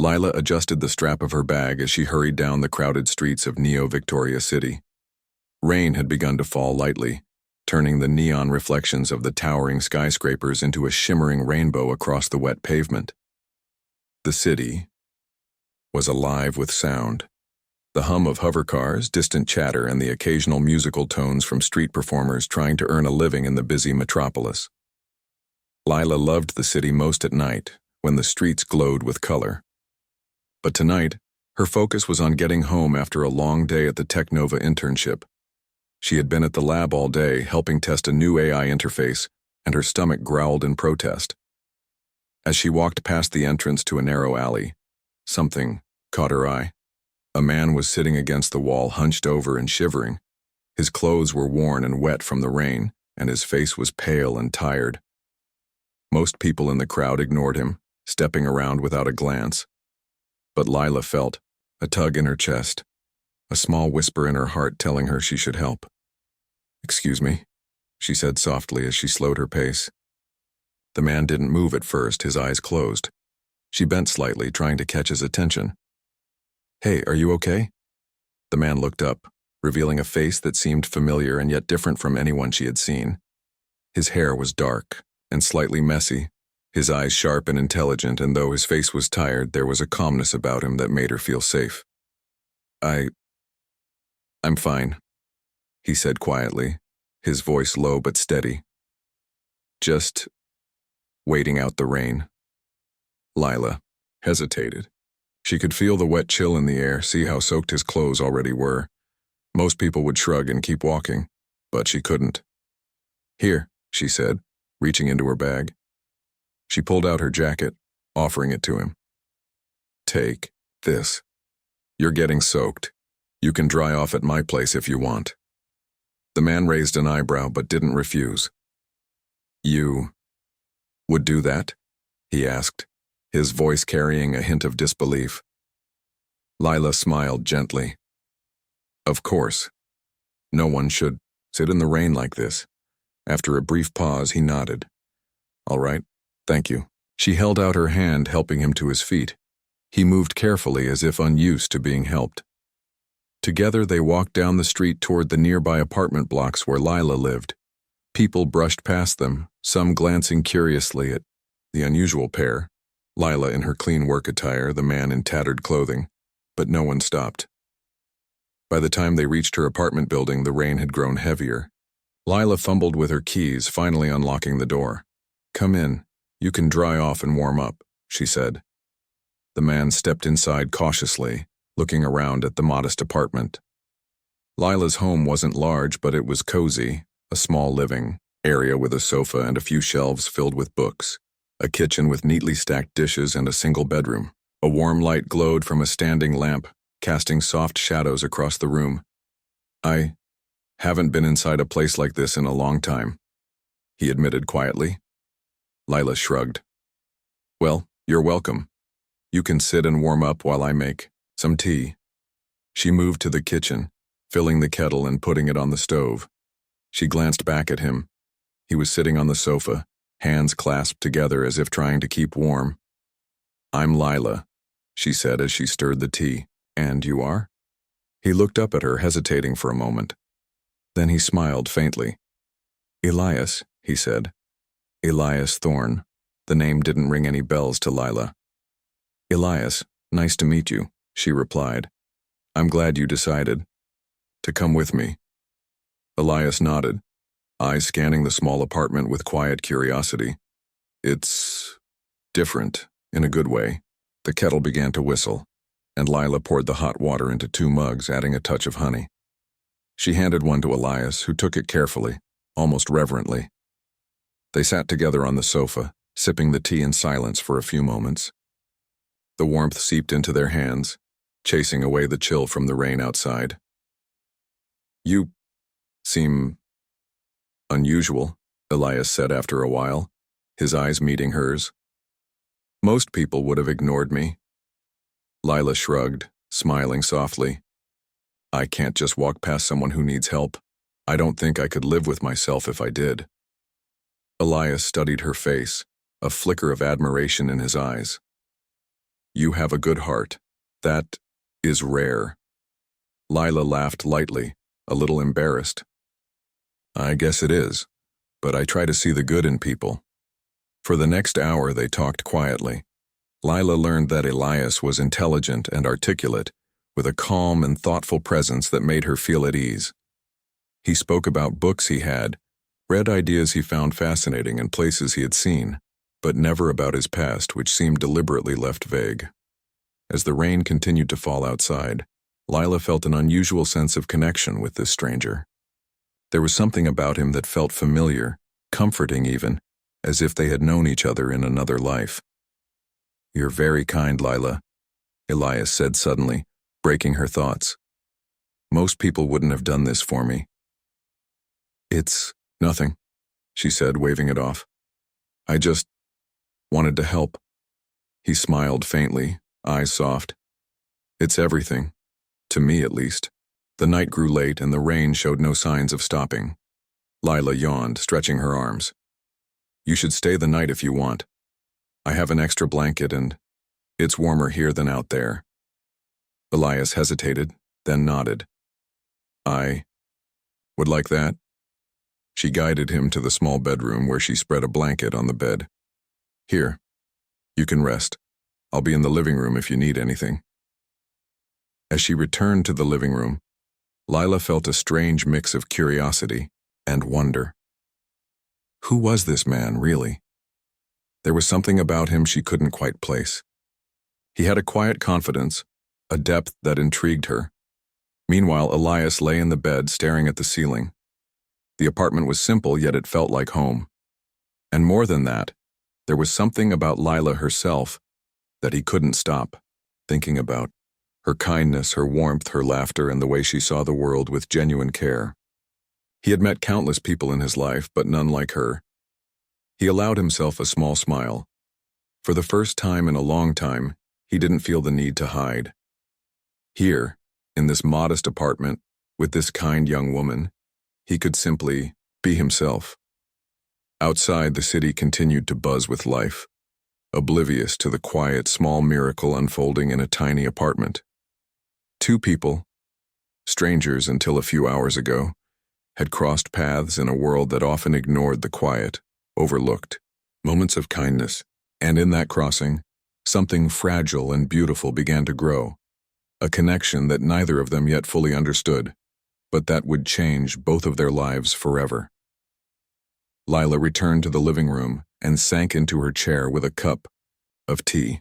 Lila adjusted the strap of her bag as she hurried down the crowded streets of Neo-Victoria City. Rain had begun to fall lightly, turning the neon reflections of the towering skyscrapers into a shimmering rainbow across the wet pavement. The city was alive with sound. The hum of hovercars, distant chatter, and the occasional musical tones from street performers trying to earn a living in the busy metropolis. Lila loved the city most at night, when the streets glowed with color. But tonight, her focus was on getting home after a long day at the Technova internship. She had been at the lab all day, helping test a new AI interface, and her stomach growled in protest. As she walked past the entrance to a narrow alley, something caught her eye. A man was sitting against the wall, hunched over and shivering. His clothes were worn and wet from the rain, and his face was pale and tired. Most people in the crowd ignored him, stepping around without a glance. But Lila felt a tug in her chest, a small whisper in her heart telling her she should help. "Excuse me," she said softly as she slowed her pace. The man didn't move at first, his eyes closed. She bent slightly, trying to catch his attention. "Hey, are you okay?" The man looked up, revealing a face that seemed familiar and yet different from anyone she had seen. His hair was dark and slightly messy, his eyes sharp and intelligent, and though his face was tired, there was a calmness about him that made her feel safe. I'm fine," he said quietly, his voice low but steady. "Just waiting out the rain." Lila hesitated. She could feel the wet chill in the air, see how soaked his clothes already were. Most people would shrug and keep walking, but she couldn't. "Here," she said, reaching into her bag. She pulled out her jacket, offering it to him. "Take this. You're getting soaked. You can dry off at my place if you want." The man raised an eyebrow but didn't refuse. "You would do that?" he asked, his voice carrying a hint of disbelief. Lila smiled gently. "Of course. No one should sit in the rain like this." After a brief pause, he nodded. "All right, thank you." She held out her hand, helping him to his feet. He moved carefully, as if unused to being helped. Together they walked down the street toward the nearby apartment blocks where Lila lived. People brushed past them, some glancing curiously at the unusual pair, Lila in her clean work attire, the man in tattered clothing, but no one stopped. By the time they reached her apartment building, the rain had grown heavier. Lila fumbled with her keys, finally unlocking the door. "Come in. You can dry off and warm up," she said. The man stepped inside cautiously, looking around at the modest apartment. Lila's home wasn't large, but it was cozy, a small living area with a sofa and a few shelves filled with books, a kitchen with neatly stacked dishes, and a single bedroom. A warm light glowed from a standing lamp, casting soft shadows across the room. "I haven't been inside a place like this in a long time," he admitted quietly. Lila shrugged. "Well, you're welcome. You can sit and warm up while I make some tea." She moved to the kitchen, filling the kettle and putting it on the stove. She glanced back at him. He was sitting on the sofa, hands clasped together as if trying to keep warm. "I'm Lila," she said as she stirred the tea. "And you are?" He looked up at her, hesitating for a moment. Then he smiled faintly. "Elias," he said. "Elias Thorne." The name didn't ring any bells to Lila. "Elias, nice to meet you," she replied. "I'm glad you decided to come with me." Elias nodded, eyes scanning the small apartment with quiet curiosity. "It's different, in a good way." The kettle began to whistle, and Lila poured the hot water into 2 mugs, adding a touch of honey. She handed one to Elias, who took it carefully, almost reverently. They sat together on the sofa, sipping the tea in silence for a few moments. The warmth seeped into their hands, chasing away the chill from the rain outside. "You seem unusual," Elias said after a while, his eyes meeting hers. "Most people would have ignored me." Lila shrugged, smiling softly. "I can't just walk past someone who needs help. I don't think I could live with myself if I did." Elias studied her face, a flicker of admiration in his eyes. You have a good heart. That is rare. Lila laughed lightly, a little embarrassed. I guess it is, but I try to see the good in people. For the next hour they talked quietly. Lila learned that Elias was intelligent and articulate, with a calm and thoughtful presence that made her feel at ease. He spoke about books he had, read ideas he found fascinating and places he had seen, but never about his past, which seemed deliberately left vague. As the rain continued to fall outside, Lila felt an unusual sense of connection with this stranger. There was something about him that felt familiar, comforting even, as if they had known each other in another life. You're very kind, Lila, Elias said suddenly, breaking her thoughts. Most people wouldn't have done this for me. It's nothing, she said, waving it off. I just wanted to help. He smiled faintly, eyes soft. It's everything, to me at least. The night grew late and the rain showed no signs of stopping. Lila yawned, stretching her arms. You should stay the night if you want. I have an extra blanket and it's warmer here than out there. Elias hesitated, then nodded. I would like that. She guided him to the small bedroom where she spread a blanket on the bed. Here, you can rest. I'll be in the living room if you need anything. As she returned to the living room, Lila felt a strange mix of curiosity and wonder. Who was this man, really? There was something about him she couldn't quite place. He had a quiet confidence, a depth that intrigued her. Meanwhile, Elias lay in the bed staring at the ceiling. The apartment was simple, yet it felt like home. And more than that, there was something about Lila herself that he couldn't stop thinking about. Her kindness, her warmth, her laughter, and the way she saw the world with genuine care. He had met countless people in his life, but none like her. He allowed himself a small smile. For the first time in a long time, he didn't feel the need to hide. Here, in this modest apartment, with this kind young woman, he could simply be himself. Outside, the city continued to buzz with life, oblivious to the quiet, small miracle unfolding in a tiny apartment. Two people, strangers until a few hours ago, had crossed paths in a world that often ignored the quiet, overlooked moments of kindness, and in that crossing, something fragile and beautiful began to grow, a connection that neither of them yet fully understood, but that would change both of their lives forever. Lila returned to the living room and sank into her chair with a cup of tea.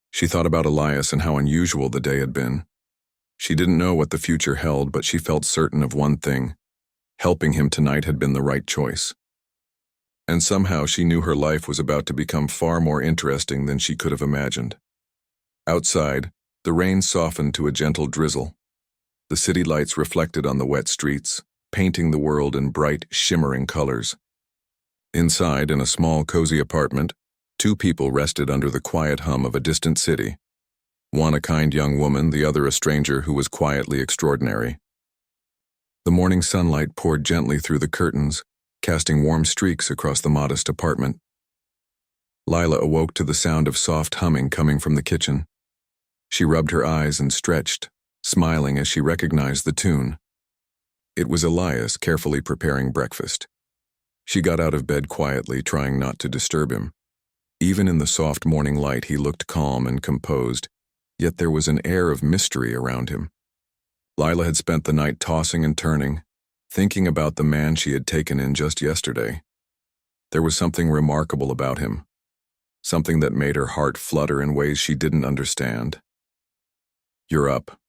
She thought about Elias and how unusual the day had been. She didn't know what the future held, but she felt certain of one thing. Helping him tonight had been the right choice. And somehow she knew her life was about to become far more interesting than she could have imagined. Outside, the rain softened to a gentle drizzle. The city lights reflected on the wet streets, painting the world in bright, shimmering colors. Inside, in a small, cozy apartment, two people rested under the quiet hum of a distant city. One a kind young woman, the other a stranger who was quietly extraordinary. The morning sunlight poured gently through the curtains, casting warm streaks across the modest apartment. Lila awoke to the sound of soft humming coming from the kitchen. She rubbed her eyes and stretched, smiling as she recognized the tune. It was Elias carefully preparing breakfast. She got out of bed quietly, trying not to disturb him. Even in the soft morning light, he looked calm and composed, yet there was an air of mystery around him. Lila had spent the night tossing and turning, thinking about the man she had taken in just yesterday. There was something remarkable about him, something that made her heart flutter in ways she didn't understand. You're up,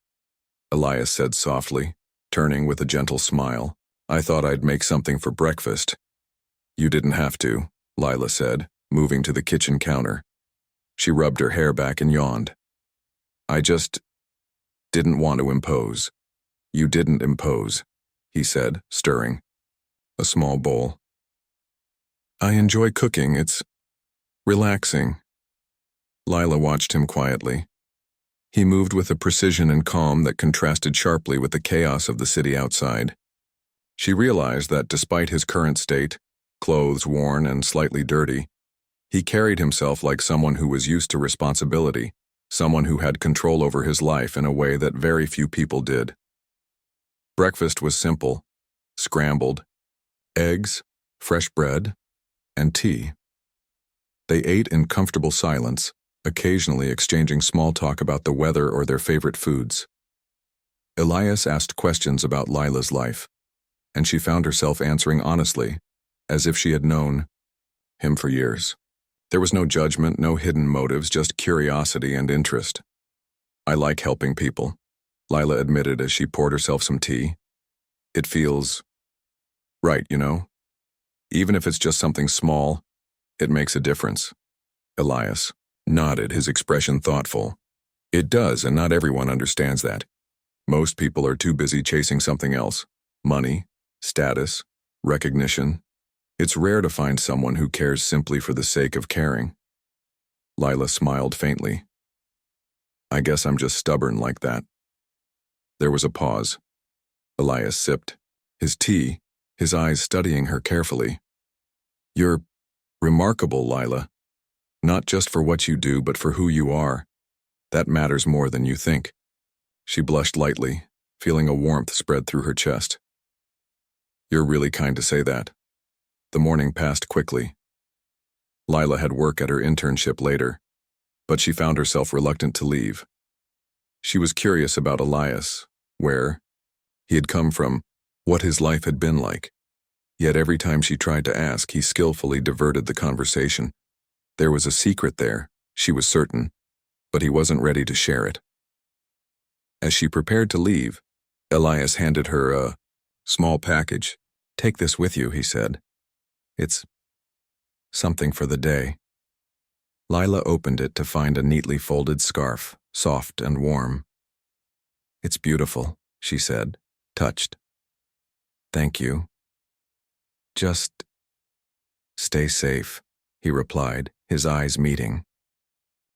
Elias said softly, turning with a gentle smile. I thought I'd make something for breakfast. You didn't have to, Lila said, moving to the kitchen counter. She rubbed her hair back and yawned. I just didn't want to impose. You didn't impose, he said, stirring a small bowl. I enjoy cooking. It's relaxing. Lila watched him quietly. He moved with a precision and calm that contrasted sharply with the chaos of the city outside. She realized that despite his current state, clothes worn and slightly dirty, He carried himself like someone who was used to responsibility, someone who had control over his life in a way that very few people did. Breakfast was simple: scrambled, eggs, fresh bread, and tea. They ate in comfortable silence, occasionally exchanging small talk about the weather or their favorite foods. Elias asked questions about Lila's life, and she found herself answering honestly, as if she had known him for years. There was no judgment, no hidden motives, just curiosity and interest. "I like helping people," Lila admitted as she poured herself some tea. "It feels right, you know? Even if it's just something small, it makes a difference." Elias nodded, his expression thoughtful. "It does, and not everyone understands that. Most people are too busy chasing something else: money, status, recognition. It's rare to find someone who cares simply for the sake of caring." Lila smiled faintly. "I guess I'm just stubborn like that." There was a pause. Elias sipped his tea, his eyes studying her carefully. "You're remarkable, Lila. Not just for what you do, but for who you are. That matters more than you think." She blushed lightly, feeling a warmth spread through her chest. "You're really kind to say that." The morning passed quickly. Lila had work at her internship later, but she found herself reluctant to leave. She was curious about Elias, where he had come from, what his life had been like. Yet every time she tried to ask, he skillfully diverted the conversation. There was a secret there, she was certain, but he wasn't ready to share it. As she prepared to leave, Elias handed her a small package. "Take this with you," he said. "It's something for the day." Lila opened it to find a neatly folded scarf, soft and warm. "It's beautiful," she said, touched. "Thank you." "Just stay safe," he replied, his eyes meeting.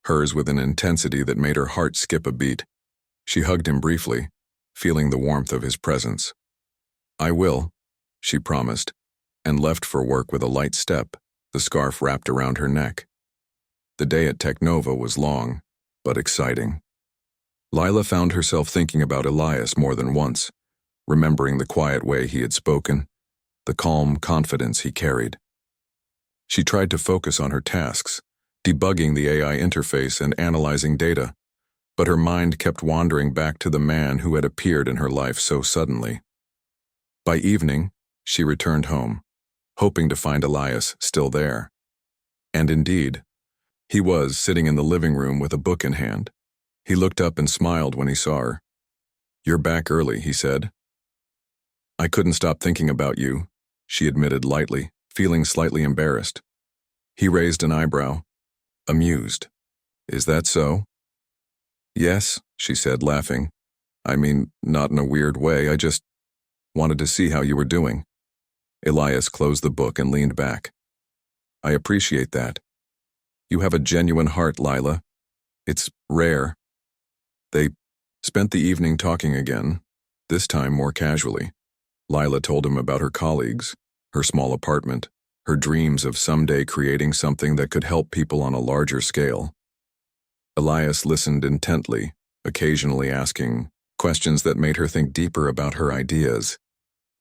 Hers with an intensity that made her heart skip a beat. She hugged him briefly, feeling the warmth of his presence. "I will," she promised, and left for work with a light step, the scarf wrapped around her neck. The day at Technova was long, but exciting. Lila found herself thinking about Elias more than once, remembering the quiet way he had spoken, the calm confidence he carried. She tried to focus on her tasks, debugging the AI interface and analyzing data, but her mind kept wandering back to the man who had appeared in her life so suddenly. By evening, she returned home, hoping to find Elias still there. And indeed, he was sitting in the living room with a book in hand. He looked up and smiled when he saw her. "You're back early," he said. "I couldn't stop thinking about you," she admitted lightly, feeling slightly embarrassed. He raised an eyebrow, amused. "Is that so?" "Yes," she said, laughing. "I mean, not in a weird way, I just wanted to see how you were doing." Elias closed the book and leaned back. "I appreciate that. You have a genuine heart, Lila. It's rare." They spent the evening talking again, this time more casually. Lila told him about her colleagues, her small apartment, her dreams of someday creating something that could help people on a larger scale. Elias listened intently, occasionally asking questions that made her think deeper about her ideas.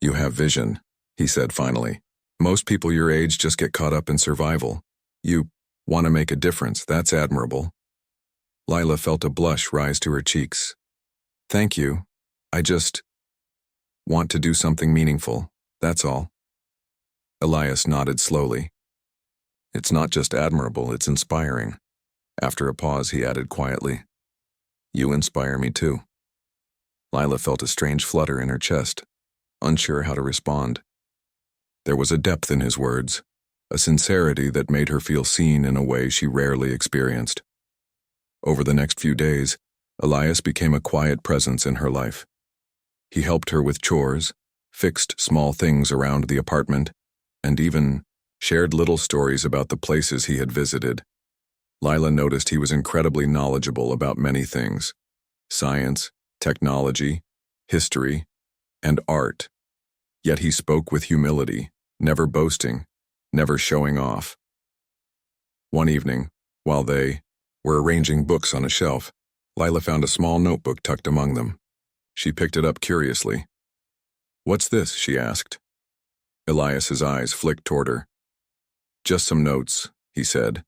"You have vision," he said finally. "Most people your age just get caught up in survival. You want to make a difference, that's admirable." Lila felt a blush rise to her cheeks. "Thank you. I just want to do something meaningful, that's all." Elias nodded slowly. "It's not just admirable, it's inspiring." After a pause, he added quietly, "You inspire me too." Lila felt a strange flutter in her chest, unsure how to respond. There was a depth in his words, a sincerity that made her feel seen in a way she rarely experienced. Over the next few days, Elias became a quiet presence in her life. He helped her with chores, fixed small things around the apartment, and even shared little stories about the places he had visited. Lila noticed he was incredibly knowledgeable about many things: science, technology, history, and art. Yet he spoke with humility, never boasting, never showing off. One evening, while they were arranging books on a shelf, Lila found a small notebook tucked among them. She picked it up curiously. "What's this?" she asked. Elias's eyes flicked toward her. "Just some notes," he said,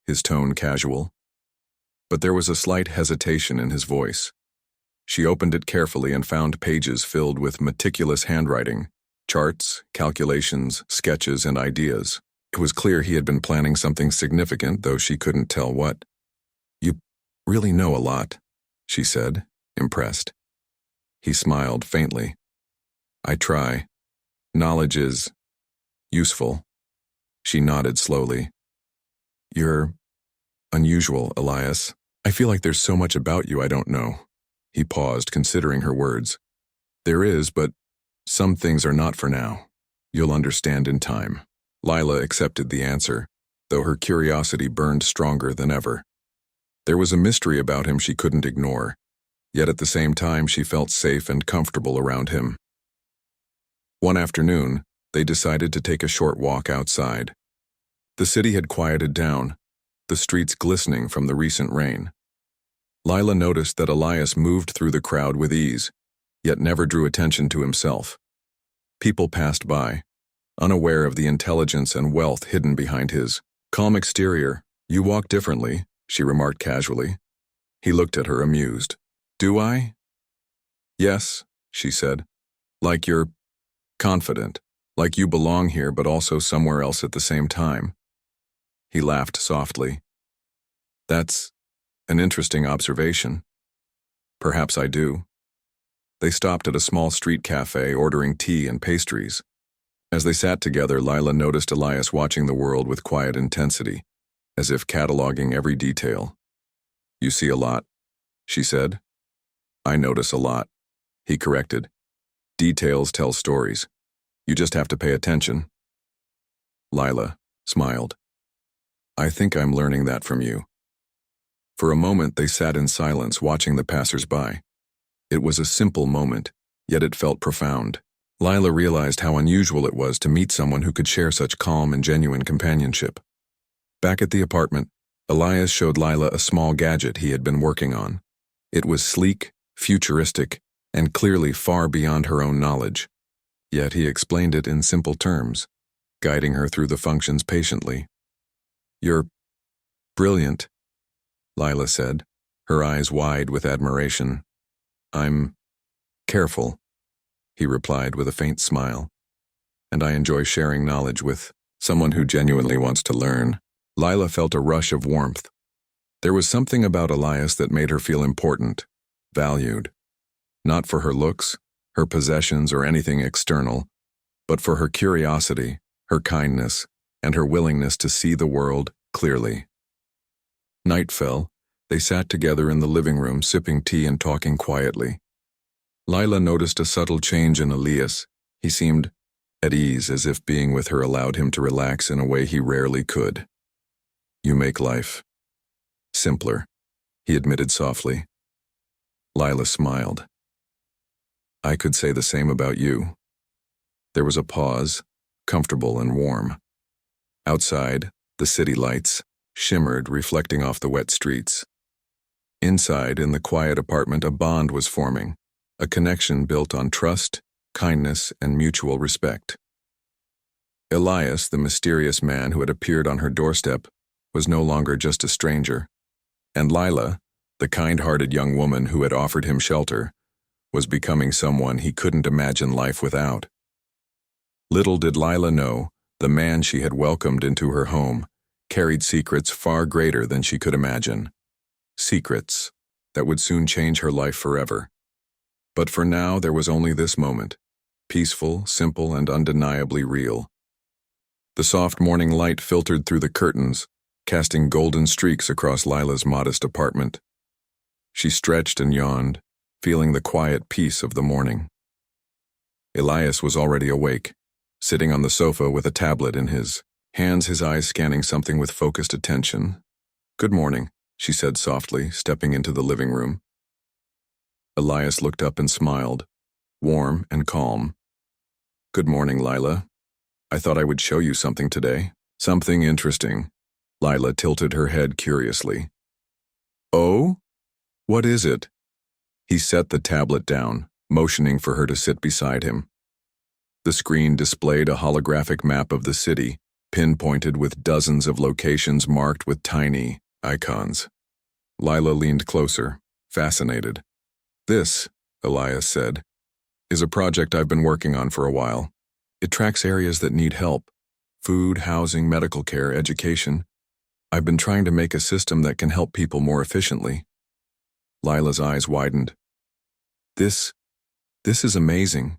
his tone casual. But there was a slight hesitation in his voice. She opened it carefully and found pages filled with meticulous handwriting, charts, calculations, sketches, and ideas. It was clear he had been planning something significant, though she couldn't tell what. "You really know a lot," she said, impressed. He smiled faintly. "I try. Knowledge is useful." She nodded slowly. "You're unusual, Elias. I feel like there's so much about you I don't know." He paused, considering her words. "There is, but some things are not for now. You'll understand in time." Lila accepted the answer, though her curiosity burned stronger than ever. There was a mystery about him she couldn't ignore, yet at the same time she felt safe and comfortable around him. One afternoon, they decided to take a short walk outside. The city had quieted down, the streets glistening from the recent rain. Lila noticed that Elias moved through the crowd with ease, yet never drew attention to himself. People passed by, unaware of the intelligence and wealth hidden behind his calm exterior. "You walk differently," she remarked casually. He looked at her, amused. "Do I?" "Yes," she said. "Like you're confident, like you belong here but also somewhere else at the same time." He laughed softly. "That's an interesting observation. Perhaps I do." They stopped at a small street cafe, ordering tea and pastries. As they sat together, Lila noticed Elias watching the world with quiet intensity, as if cataloging every detail. "You see a lot," she said. "I notice a lot," he corrected. "Details tell stories. You just have to pay attention." Lila smiled. "I think I'm learning that from you." For a moment they sat in silence, watching the passers-by. It was a simple moment, yet it felt profound. Lila realized how unusual it was to meet someone who could share such calm and genuine companionship. Back at the apartment, Elias showed Lila a small gadget he had been working on. It was sleek, futuristic, and clearly far beyond her own knowledge. Yet he explained it in simple terms, guiding her through the functions patiently. "You're brilliant," Lila said, her eyes wide with admiration. "I'm careful," he replied with a faint smile. "And I enjoy sharing knowledge with someone who genuinely wants to learn." Lila felt a rush of warmth. There was something about Elias that made her feel important, valued. Not for her looks, her possessions, or anything external, but for her curiosity, her kindness, and her willingness to see the world clearly. Night fell. They sat together in the living room, sipping tea and talking quietly. Lila noticed a subtle change in Elias. He seemed at ease, as if being with her allowed him to relax in a way he rarely could. "You make life simpler," he admitted softly. Lila smiled. "I could say the same about you." There was a pause, comfortable and warm. Outside, the city lights shimmered, reflecting off the wet streets. Inside, in the quiet apartment, a bond was forming, a connection built on trust, kindness, and mutual respect. Elias, the mysterious man who had appeared on her doorstep, was no longer just a stranger, and Lila, the kind-hearted young woman who had offered him shelter, was becoming someone he couldn't imagine life without. Little did Lila know, the man she had welcomed into her home carried secrets far greater than she could imagine. Secrets that would soon change her life forever. But for now, there was only this moment, peaceful, simple, and undeniably real. The soft morning light filtered through the curtains, casting golden streaks across Lila's modest apartment. She stretched and yawned, feeling the quiet peace of the morning. Elias was already awake, sitting on the sofa with a tablet in his hands, his eyes scanning something with focused attention. "Good morning," she said softly, stepping into the living room. Elias looked up and smiled, warm and calm. "Good morning, Lila. I thought I would show you something today. Something interesting." Lila tilted her head curiously. Oh? What is it? He set the tablet down, motioning for her to sit beside him. The screen displayed a holographic map of the city, pinpointed with dozens of locations marked with tiny icons. Lila leaned closer, fascinated. This, Elias said, is a project I've been working on for a while. It tracks areas that need help: food, housing, medical care, education. I've been trying to make a system that can help people more efficiently. Lila's eyes widened. This is amazing.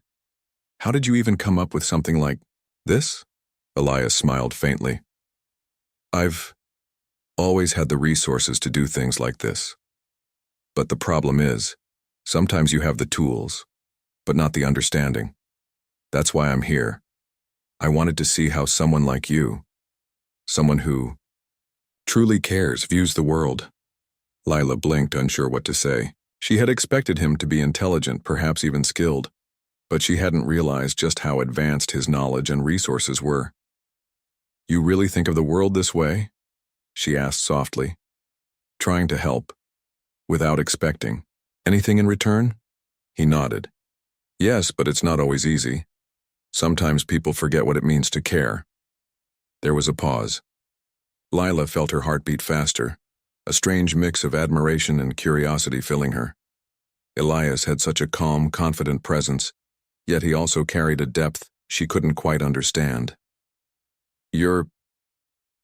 How did you even come up with something like this? Elias smiled faintly. I've always had the resources to do things like this. But the problem is, sometimes you have the tools, but not the understanding. That's why I'm here. I wanted to see how someone like you, someone who truly cares, views the world. Lila blinked, unsure what to say. She had expected him to be intelligent, perhaps even skilled, but she hadn't realized just how advanced his knowledge and resources were. You really think of the world this way? She asked softly, trying to help, without expecting. Anything in return? He nodded. Yes, but it's not always easy. Sometimes people forget what it means to care. There was a pause. Lila felt her heart beat faster, a strange mix of admiration and curiosity filling her. Elias had such a calm, confident presence, yet he also carried a depth she couldn't quite understand. You're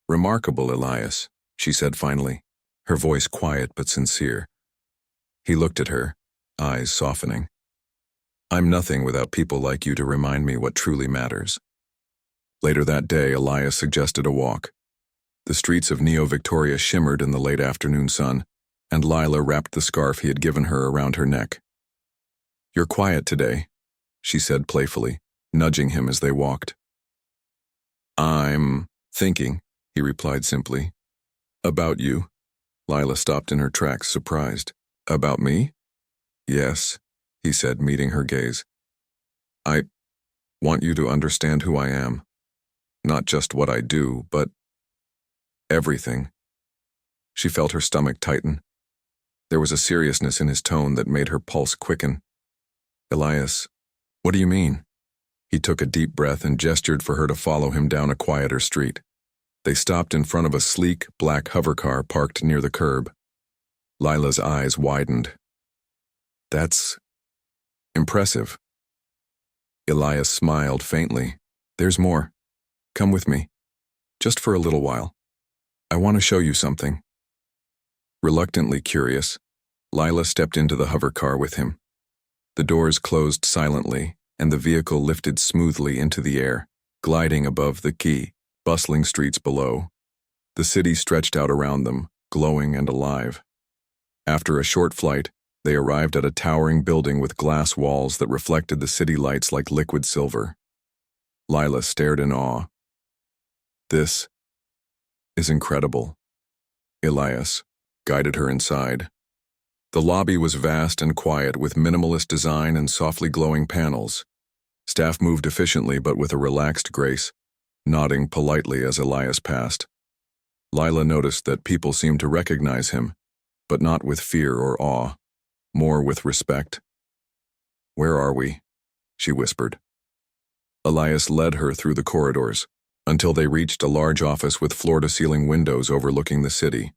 remarkable, Elias, she said finally, her voice quiet but sincere. He looked at her, eyes softening. I'm nothing without people like you to remind me what truly matters. Later that day, Elias suggested a walk. The streets of Neo-Victoria shimmered in the late afternoon sun, and Lila wrapped the scarf he had given her around her neck. You're quiet today, she said playfully, nudging him as they walked. I'm thinking, he replied simply. About you. Lila stopped in her tracks, surprised. About me? Yes, he said, meeting her gaze. I want you to understand who I am. Not just what I do, but everything. She felt her stomach tighten. There was a seriousness in his tone that made her pulse quicken. Elias, what do you mean? He took a deep breath and gestured for her to follow him down a quieter street. They stopped in front of a sleek, black hovercar parked near the curb. Lila's eyes widened. That's impressive. Elias smiled faintly. There's more. Come with me. Just for a little while. I want to show you something. Reluctantly curious, Lila stepped into the hovercar with him. The doors closed silently, and the vehicle lifted smoothly into the air, gliding above the bustling streets below. The city stretched out around them, glowing and alive. After a short flight, they arrived at a towering building with glass walls that reflected the city lights like liquid silver. Lila stared in awe. This is incredible. Elias guided her inside. The lobby was vast and quiet, with minimalist design and softly glowing panels. Staff moved efficiently but with a relaxed grace, nodding politely as Elias passed. Lila noticed that people seemed to recognize him, but not with fear or awe, more with respect. Where are we? She whispered. Elias led her through the corridors, until they reached a large office with floor-to-ceiling windows overlooking the city.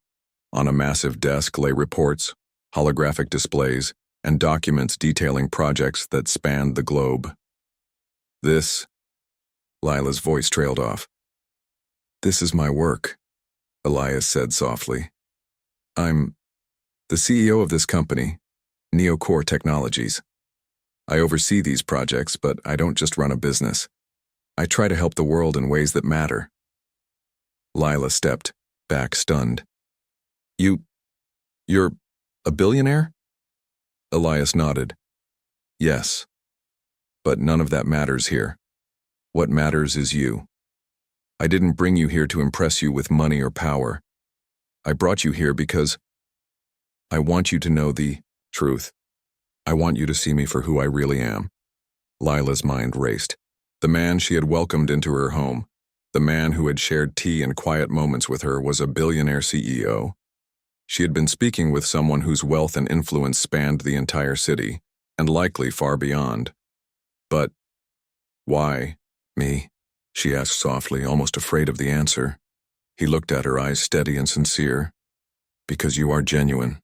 On a massive desk lay reports, holographic displays, and documents detailing projects that spanned the globe. This, Lila's voice trailed off. This is my work, Elias said softly. I'm the CEO of this company, Neocore Technologies. I oversee these projects, but I don't just run a business. I try to help the world in ways that matter. Lila stepped back, stunned. You're a billionaire? Elias nodded. Yes. But none of that matters here. What matters is you. I didn't bring you here to impress you with money or power. I brought you here because I want you to know the truth. I want you to see me for who I really am. Lila's mind raced. The man she had welcomed into her home, The man who had shared tea and quiet moments with her was a billionaire CEO. She had been speaking with someone whose wealth and influence spanned the entire city, and likely far beyond. But why me? She asked softly, almost afraid of the answer. He looked at her, eyes steady and sincere. Because you are genuine.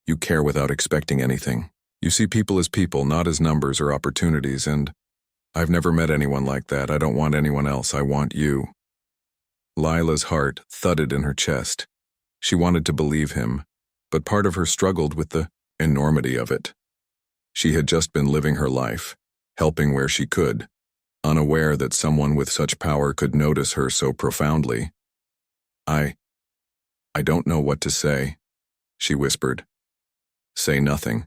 You care without expecting anything. You see people as people, not as numbers or opportunities, and I've never met anyone like that. I don't want anyone else. I want you. Lila's heart thudded in her chest. She wanted to believe him, but part of her struggled with the enormity of it. She had just been living her life, helping where she could, unaware that someone with such power could notice her so profoundly. I don't know what to say, she whispered. Say nothing,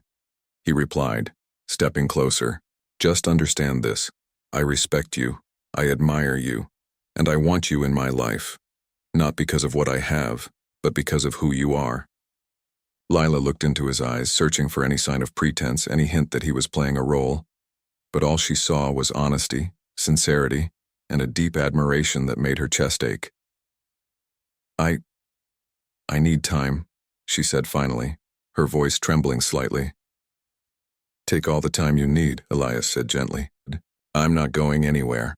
he replied, stepping closer. Just understand this. I respect you, I admire you, and I want you in my life. Not because of what I have, but because of who you are. Lila looked into his eyes, searching for any sign of pretense, any hint that he was playing a role. But all she saw was honesty, sincerity, and a deep admiration that made her chest ache. I need time, she said finally, her voice trembling slightly. Take all the time you need, Elias said gently. I'm not going anywhere.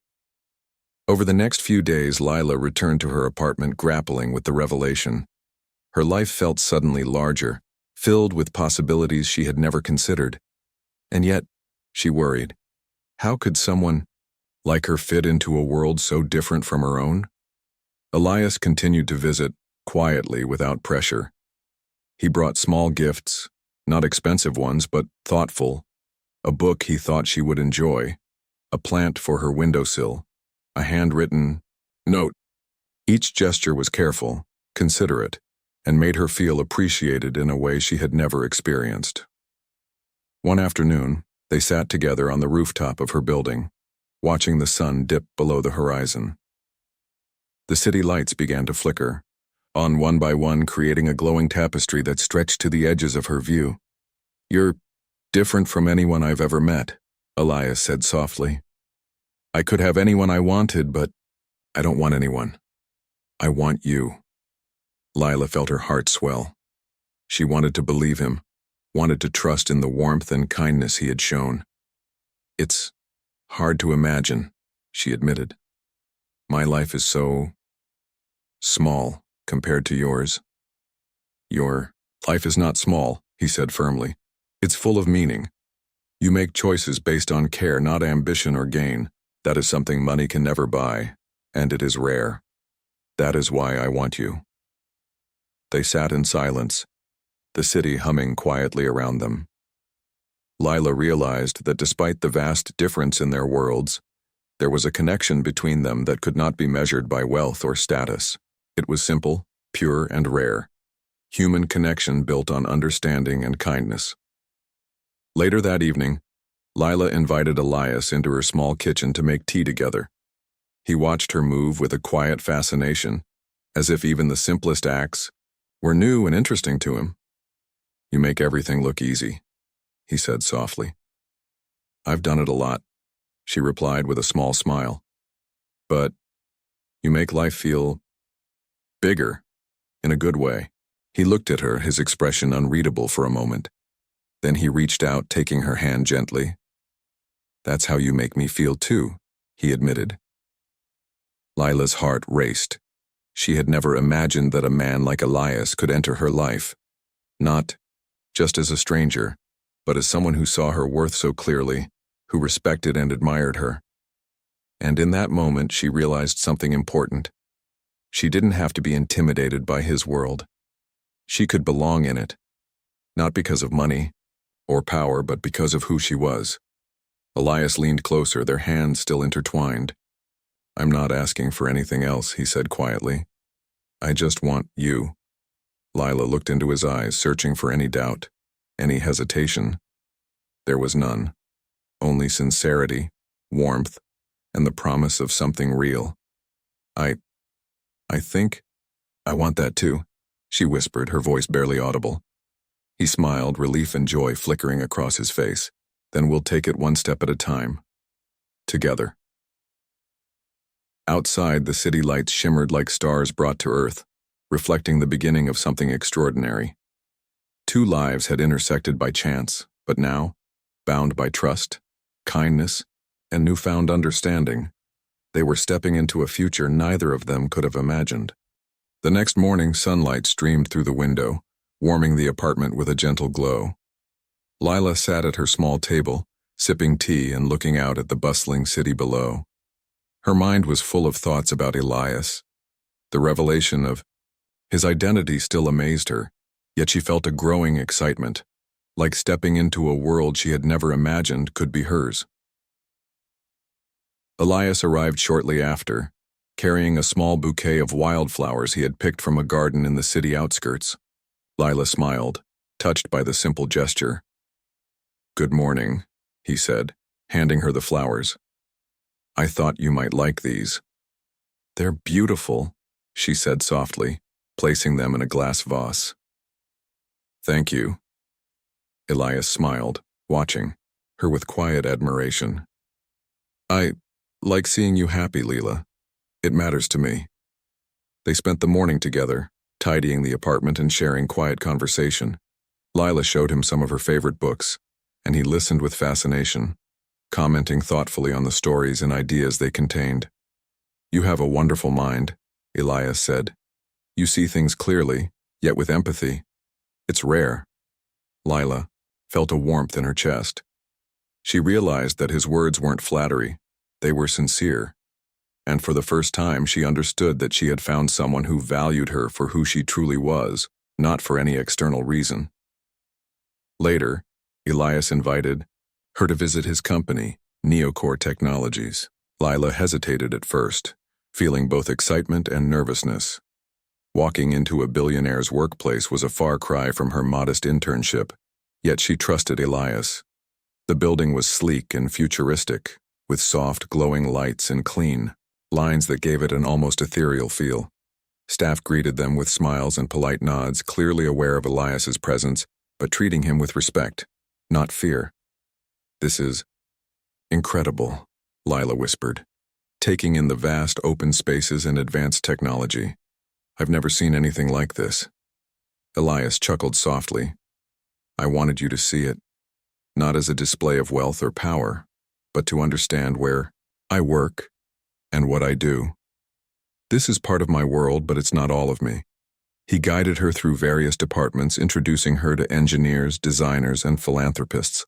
Over the next few days, Lila returned to her apartment grappling with the revelation. Her life felt suddenly larger, filled with possibilities she had never considered. And yet, she worried, how could someone like her fit into a world so different from her own? Elias continued to visit, quietly, without pressure. He brought small gifts, not expensive ones, but thoughtful. A book he thought she would enjoy, a plant for her windowsill, a handwritten note. Each gesture was careful, considerate, and made her feel appreciated in a way she had never experienced. One afternoon, they sat together on the rooftop of her building, watching the sun dip below the horizon. The city lights began to flicker, on one by one, creating a glowing tapestry that stretched to the edges of her view. You're different from anyone I've ever met, Elias said softly. I could have anyone I wanted, but I don't want anyone. I want you. Lila felt her heart swell. She wanted to believe him, wanted to trust in the warmth and kindness he had shown. It's hard to imagine, she admitted. My life is so small compared to yours. Your life is not small, he said firmly. It's full of meaning. You make choices based on care, not ambition or gain. That is something money can never buy, and it is rare. That is why I want you. They sat in silence, the city humming quietly around them. Lila realized that despite the vast difference in their worlds, there was a connection between them that could not be measured by wealth or status. It was simple, pure, and rare. Human connection built on understanding and kindness. Later that evening, Lila invited Elias into her small kitchen to make tea together. He watched her move with a quiet fascination, as if even the simplest acts were new and interesting to him. You make everything look easy, he said softly. I've done it a lot, she replied with a small smile. But you make life feel bigger, in a good way. He looked at her, his expression unreadable for a moment. Then he reached out, taking her hand gently. That's how you make me feel too, he admitted. Lila's heart raced. She had never imagined that a man like Elias could enter her life. Not just as a stranger, but as someone who saw her worth so clearly, who respected and admired her. And in that moment, she realized something important. She didn't have to be intimidated by his world. She could belong in it, not because of money or power, but because of who she was. Elias leaned closer, their hands still intertwined. I'm not asking for anything else, he said quietly. I just want you. Lila looked into his eyes, searching for any doubt, any hesitation. There was none. Only sincerity, warmth, and the promise of something real. I think I want that too, she whispered, her voice barely audible. He smiled, relief and joy flickering across his face. Then we'll take it one step at a time. Together. Outside, the city lights shimmered like stars brought to earth, reflecting the beginning of something extraordinary. Two lives had intersected by chance, but now, bound by trust, kindness, and newfound understanding, they were stepping into a future neither of them could have imagined. The next morning, sunlight streamed through the window, warming the apartment with a gentle glow. Lila sat at her small table, sipping tea and looking out at the bustling city below. Her mind was full of thoughts about Elias. The revelation of his identity still amazed her, yet she felt a growing excitement, like stepping into a world she had never imagined could be hers. Elias arrived shortly after, carrying a small bouquet of wildflowers he had picked from a garden in the city outskirts. Lila smiled, touched by the simple gesture. "Good morning," he said, handing her the flowers. "I thought you might like these." "They're beautiful," she said softly, placing them in a glass vase. "Thank you." Elias smiled, watching her with quiet admiration. "I like seeing you happy, Lila. It matters to me." They spent the morning together, tidying the apartment and sharing quiet conversation. Lila showed him some of her favorite books, and he listened with fascination, commenting thoughtfully on the stories and ideas they contained. "You have a wonderful mind," Elias said. "You see things clearly, yet with empathy. It's rare." Lila felt a warmth in her chest. She realized that his words weren't flattery, they were sincere, and for the first time she understood that she had found someone who valued her for who she truly was, not for any external reason. Later, Elias invited her to visit his company, Neocore Technologies. Lila hesitated at first, feeling both excitement and nervousness. Walking into a billionaire's workplace was a far cry from her modest internship, yet she trusted Elias. The building was sleek and futuristic, with soft, glowing lights and clean lines that gave it an almost ethereal feel. Staff greeted them with smiles and polite nods, clearly aware of Elias's presence, but treating him with respect, not fear. "This is incredible," Lila whispered, taking in the vast open spaces and advanced technology. "I've never seen anything like this." Elias chuckled softly. "I wanted you to see it, not as a display of wealth or power, but to understand where I work and what I do. This is part of my world, but it's not all of me." He guided her through various departments, introducing her to engineers, designers, and philanthropists.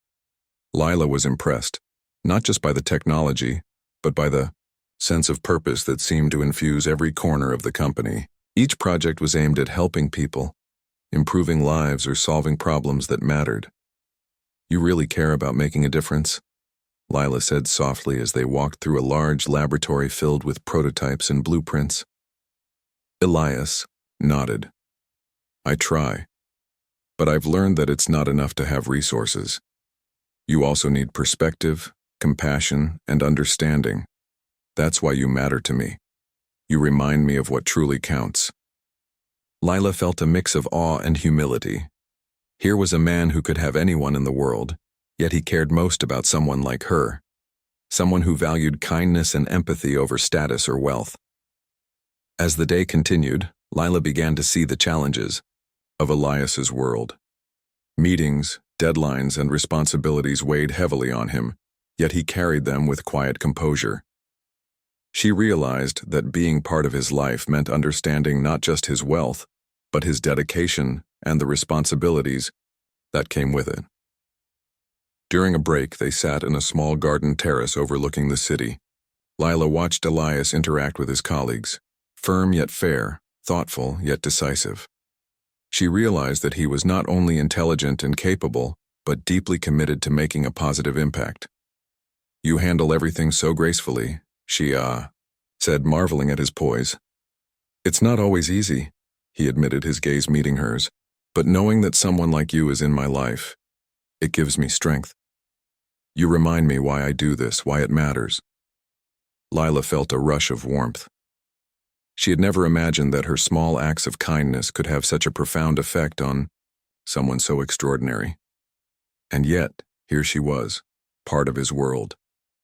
Lila was impressed, not just by the technology, but by the sense of purpose that seemed to infuse every corner of the company. Each project was aimed at helping people, improving lives, or solving problems that mattered. "You really care about making a difference?" Lila said softly as they walked through a large laboratory filled with prototypes and blueprints. Elias nodded. "I try, but I've learned that it's not enough to have resources. You also need perspective, compassion, and understanding. That's why you matter to me. You remind me of what truly counts." Lila felt a mix of awe and humility. Here was a man who could have anyone in the world, yet he cared most about someone like her, someone who valued kindness and empathy over status or wealth. As the day continued, Lila began to see the challenges of Elias's world. Meetings, deadlines, and responsibilities weighed heavily on him, yet he carried them with quiet composure. She realized that being part of his life meant understanding not just his wealth, but his dedication and the responsibilities that came with it. During a break, they sat in a small garden terrace overlooking the city. Lila watched Elias interact with his colleagues, firm yet fair, thoughtful yet decisive. She realized that he was not only intelligent and capable, but deeply committed to making a positive impact. "You handle everything so gracefully," she said, marveling at his poise. "It's not always easy," he admitted, his gaze meeting hers, "but knowing that someone like you is in my life, it gives me strength. You remind me why I do this, why it matters." Lila felt a rush of warmth. She had never imagined that her small acts of kindness could have such a profound effect on someone so extraordinary. And yet, here she was, part of his world,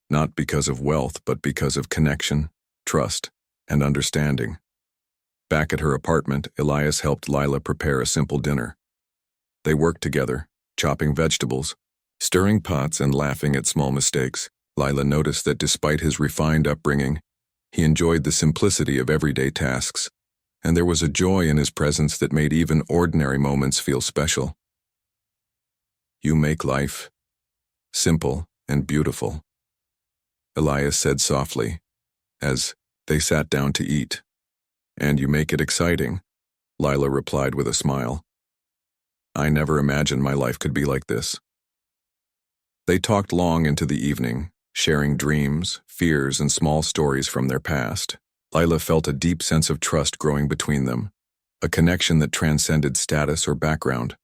not because of wealth, but because of connection, trust, and understanding. Back at her apartment, Elias helped Lila prepare a simple dinner. They worked together, chopping vegetables, stirring pots, and laughing at small mistakes. Lila noticed that despite his refined upbringing, he enjoyed the simplicity of everyday tasks, and there was a joy in his presence that made even ordinary moments feel special. "You make life simple and beautiful," Elias said softly, as they sat down to eat. "And you make it exciting," Lila replied with a smile. "I never imagined my life could be like this." They talked long into the evening, sharing dreams, fears, and small stories from their past. Lila felt a deep sense of trust growing between them, a connection that transcended status or background.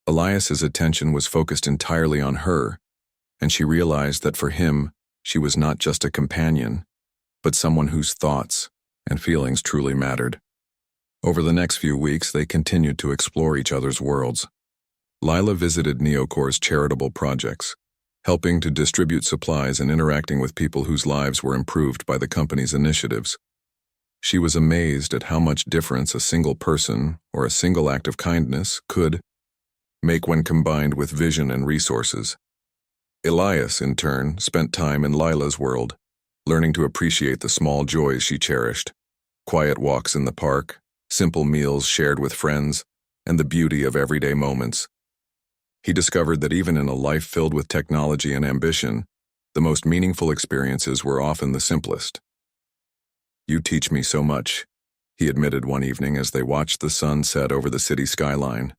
Elias's attention was focused entirely on her, and she realized that for him, she was not just a companion, but someone whose thoughts and feelings truly mattered. Over the next few weeks, they continued to explore each other's worlds. Lila visited Neocor's charitable projects, helping to distribute supplies and interacting with people whose lives were improved by the company's initiatives. She was amazed at how much difference a single person or a single act of kindness could make when combined with vision and resources. Elias, in turn, spent time in Lila's world, learning to appreciate the small joys she cherished: quiet walks in the park, simple meals shared with friends, and the beauty of everyday moments. He discovered that even in a life filled with technology and ambition, the most meaningful experiences were often the simplest. "You teach me so much," he admitted one evening as they watched the sun set over the city skyline.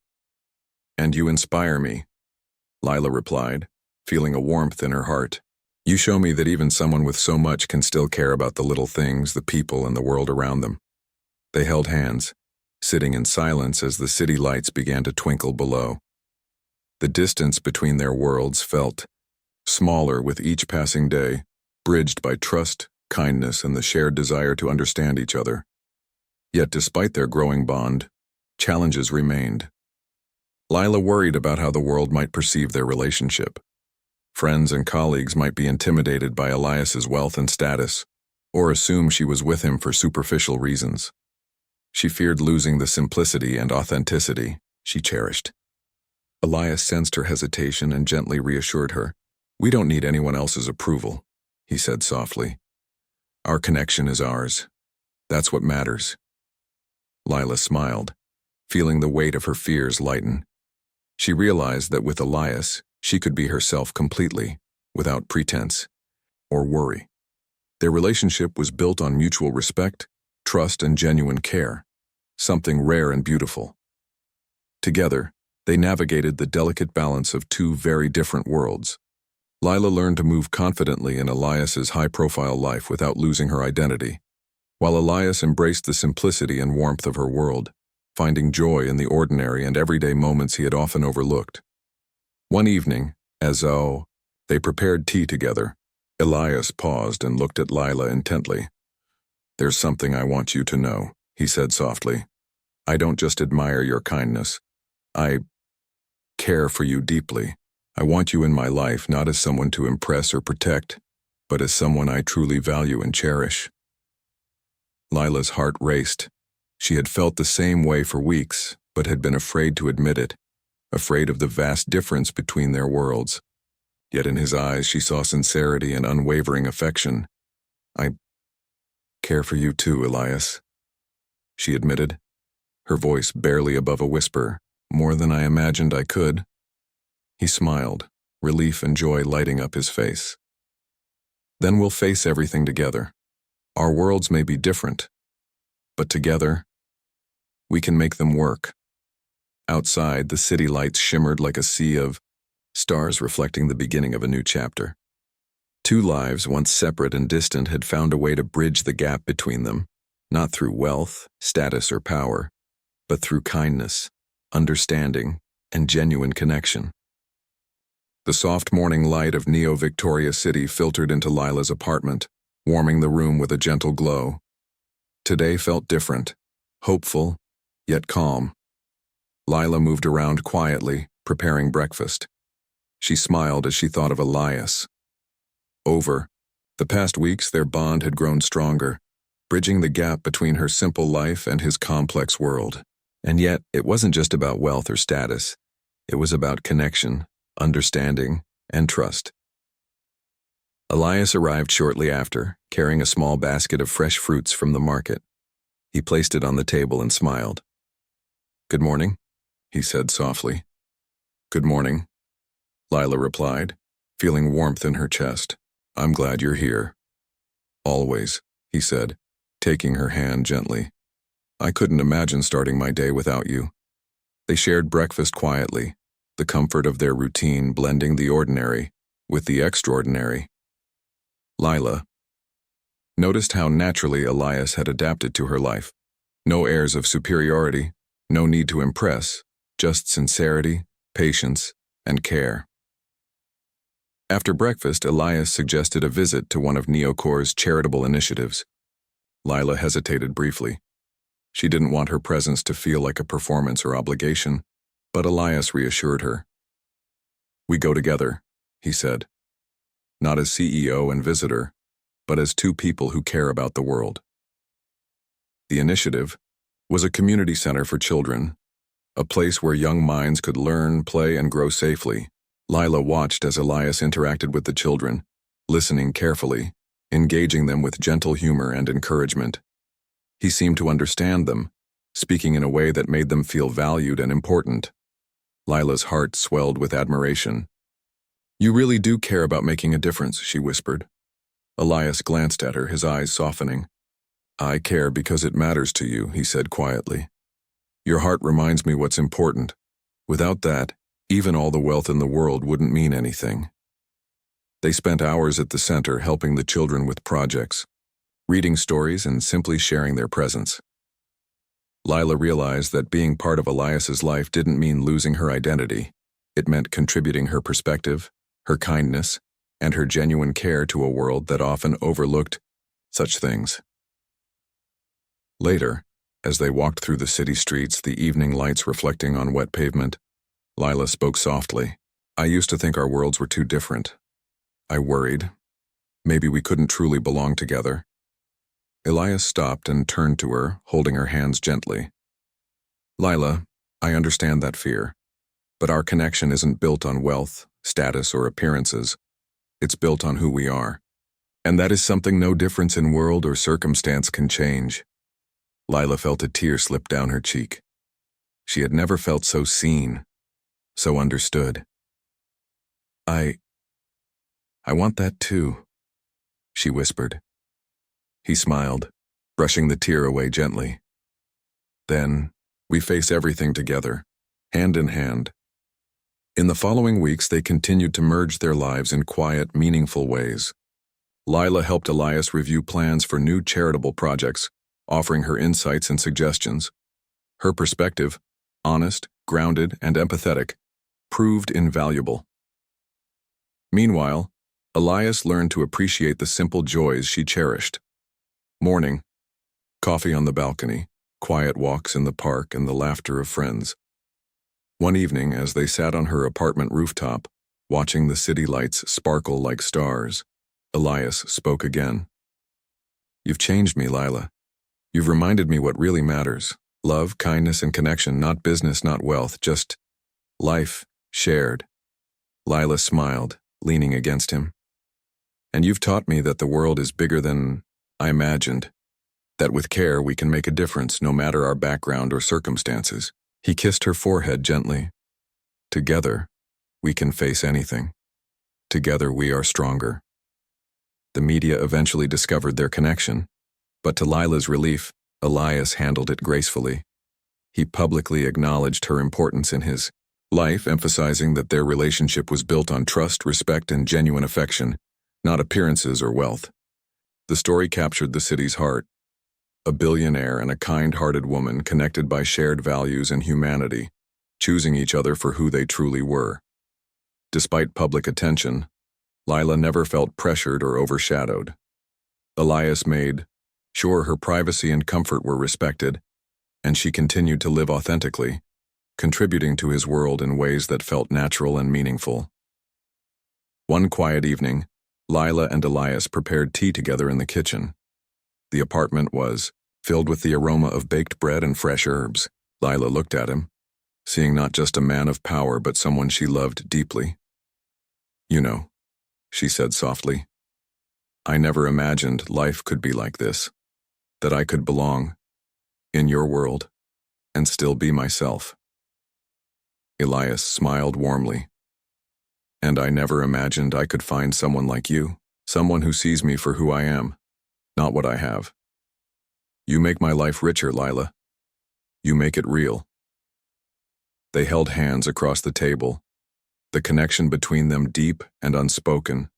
"And you inspire me," Lila replied, feeling a warmth in her heart. "You show me that even someone with so much can still care about the little things, the people, and the world around them." They held hands, sitting in silence as the city lights began to twinkle below. The distance between their worlds felt smaller with each passing day, bridged by trust, kindness, and the shared desire to understand each other. Yet despite their growing bond, challenges remained. Lila worried about how the world might perceive their relationship. Friends and colleagues might be intimidated by Elias's wealth and status, or assume she was with him for superficial reasons. She feared losing the simplicity and authenticity she cherished. Elias sensed her hesitation and gently reassured her. "We don't need anyone else's approval," he said softly. "Our connection is ours. That's what matters." Lila smiled, feeling the weight of her fears lighten. She realized that with Elias, she could be herself completely, without pretense or worry. Their relationship was built on mutual respect, trust, and genuine care, something rare and beautiful. Together, they navigated the delicate balance of two very different worlds. Lila learned to move confidently in Elias's high-profile life without losing her identity, while Elias embraced the simplicity and warmth of her world, finding joy in the ordinary and everyday moments he had often overlooked. One evening, as they prepared tea together, Elias paused and looked at Lila intently. "There's something I want you to know," he said softly. "I don't just admire your kindness. I care for you deeply. I want you in my life not as someone to impress or protect, but as someone I truly value and cherish." Lila's heart raced. She had felt the same way for weeks, but had been afraid to admit it, afraid of the vast difference between their worlds. Yet in his eyes she saw sincerity and unwavering affection. "I care for you too, Elias," she admitted, her voice barely above a whisper, "more than I imagined I could." He smiled, relief and joy lighting up his face. "Then we'll face everything together. Our worlds may be different, but together, we can make them work." Outside, the city lights shimmered like a sea of stars reflecting the beginning of a new chapter. Two lives, once separate and distant, had found a way to bridge the gap between them, not through wealth, status, or power, but through kindness, understanding, and genuine connection. The soft morning light of Neo-Victoria City filtered into Lila's apartment, warming the room with a gentle glow. Today felt different, hopeful, yet calm. Lila moved around quietly, preparing breakfast. She smiled as she thought of Elias. Over The past weeks, their bond had grown stronger, bridging the gap between her simple life and his complex world. And yet, it wasn't just about wealth or status. It was about connection, understanding, and trust. Elias arrived shortly after, carrying a small basket of fresh fruits from the market. He placed it on the table and smiled. "Good morning," he said softly. "Good morning," Lila replied, feeling warmth in her chest. "I'm glad you're here." "Always," he said, taking her hand gently. "I couldn't imagine starting my day without you." They shared breakfast quietly, the comfort of their routine blending the ordinary with the extraordinary. Lila noticed how naturally Elias had adapted to her life. No airs of superiority, no need to impress, just sincerity, patience, and care. After breakfast, Elias suggested a visit to one of Neocor's charitable initiatives. Lila hesitated briefly. She didn't want her presence to feel like a performance or obligation, but Elias reassured her. "We go together," he said. "Not as CEO and visitor, but as two people who care about the world." The initiative was a community center for children, a place where young minds could learn, play, and grow safely. Lila watched as Elias interacted with the children, listening carefully, engaging them with gentle humor and encouragement. He seemed to understand them, speaking in a way that made them feel valued and important. Lila's heart swelled with admiration. "You really do care about making a difference," she whispered. Elias glanced at her, his eyes softening. "I care because it matters to you," he said quietly. "Your heart reminds me what's important. Without that, even all the wealth in the world wouldn't mean anything." They spent hours at the center helping the children with projects, reading stories and simply sharing their presence. Lila realized that being part of Elias's life didn't mean losing her identity. It meant contributing her perspective, her kindness, and her genuine care to a world that often overlooked such things. Later, as they walked through the city streets, the evening lights reflecting on wet pavement, Lila spoke softly. "I used to think our worlds were too different. I worried. Maybe we couldn't truly belong together." Elias stopped and turned to her, holding her hands gently. "Lila, I understand that fear, but our connection isn't built on wealth, status, or appearances. It's built on who we are. And that is something no difference in world or circumstance can change." Lila felt a tear slip down her cheek. She had never felt so seen, so understood. I want that too," she whispered. He smiled, brushing the tear away gently. "Then, we face everything together, hand in hand." In the following weeks, they continued to merge their lives in quiet, meaningful ways. Lila helped Elias review plans for new charitable projects, offering her insights and suggestions. Her perspective, honest, grounded, and empathetic, proved invaluable. Meanwhile, Elias learned to appreciate the simple joys she cherished. Morning, coffee on the balcony, quiet walks in the park, and the laughter of friends. One evening, as they sat on her apartment rooftop, watching the city lights sparkle like stars, Elias spoke again. "You've changed me, Lila. You've reminded me what really matters. Love, kindness, and connection, not business, not wealth, just life shared." Lila smiled, leaning against him. "And you've taught me that the world is bigger than I imagined, that with care we can make a difference no matter our background or circumstances." He kissed her forehead gently. "Together, we can face anything. Together we are stronger." The media eventually discovered their connection, but to Lila's relief, Elias handled it gracefully. He publicly acknowledged her importance in his life, emphasizing that their relationship was built on trust, respect, and genuine affection, not appearances or wealth. The story captured the city's heart. A billionaire and a kind-hearted woman connected by shared values and humanity, choosing each other for who they truly were. Despite public attention, Lila never felt pressured or overshadowed. Elias made sure her privacy and comfort were respected, and she continued to live authentically, contributing to his world in ways that felt natural and meaningful. One quiet evening, Lila and Elias prepared tea together in the kitchen. The apartment was filled with the aroma of baked bread and fresh herbs. Lila looked at him, seeing not just a man of power but someone she loved deeply. "You know," she said softly, "I never imagined life could be like this, that I could belong in your world and still be myself." Elias smiled warmly. "And I never imagined I could find someone like you, someone who sees me for who I am, not what I have. You make my life richer, Lila. You make it real." They held hands across the table, the connection between them deep and unspoken.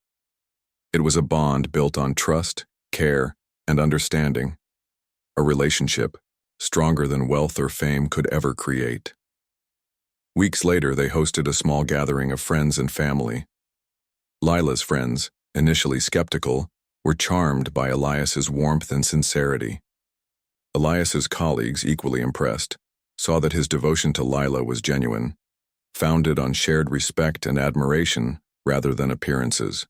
It was a bond built on trust, care, and understanding, a relationship stronger than wealth or fame could ever create. Weeks later, they hosted a small gathering of friends and family. Lila's friends, initially skeptical, were charmed by Elias's warmth and sincerity. Elias's colleagues, equally impressed, saw that his devotion to Lila was genuine, founded on shared respect and admiration rather than appearances.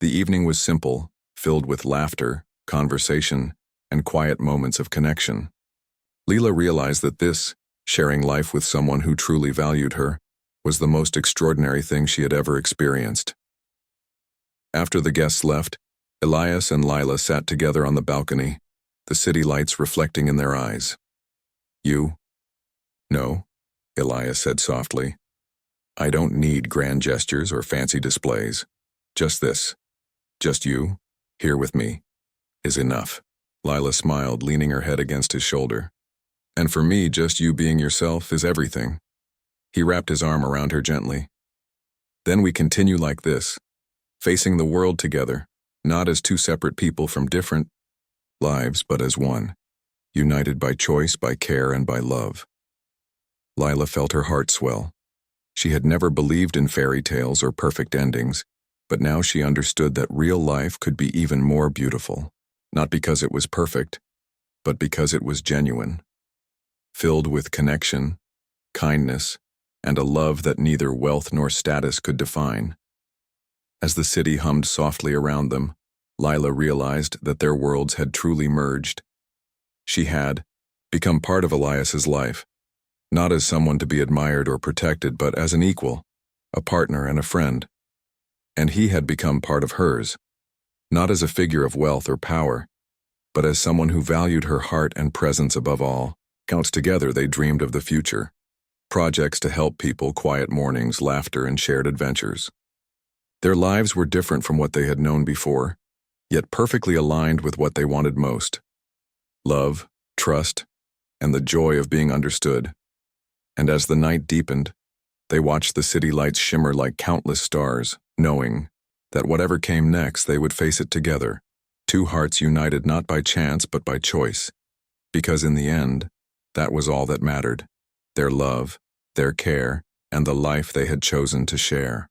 The evening was simple, filled with laughter, conversation, and quiet moments of connection. Lila realized that this, sharing life with someone who truly valued her, was the most extraordinary thing she had ever experienced. After the guests left, Elias and Lila sat together on the balcony, the city lights reflecting in their eyes. "You?" "No," Elias said softly. "I don't need grand gestures or fancy displays. Just this. Just you, here with me, is enough." Lila smiled, leaning her head against his shoulder. "And for me, just you being yourself is everything." He wrapped his arm around her gently. "Then we continue like this, facing the world together, not as two separate people from different lives, but as one, united by choice, by care, and by love." Lila felt her heart swell. She had never believed in fairy tales or perfect endings, but now she understood that real life could be even more beautiful, not because it was perfect, but because it was genuine, filled with connection, kindness, and a love that neither wealth nor status could define. As the city hummed softly around them, Lila realized that their worlds had truly merged. She had become part of Elias's life, not as someone to be admired or protected, but as an equal, a partner and a friend. And he had become part of hers, not as a figure of wealth or power, but as someone who valued her heart and presence above all. Counts together, they dreamed of the future, projects to help people, quiet mornings, laughter, and shared adventures. Their lives were different from what they had known before, yet perfectly aligned with what they wanted most: love, trust, and the joy of being understood. And as the night deepened, they watched the city lights shimmer like countless stars, knowing that whatever came next, they would face it together, two hearts united not by chance but by choice, because in the end, that was all that mattered: their love, their care, and the life they had chosen to share.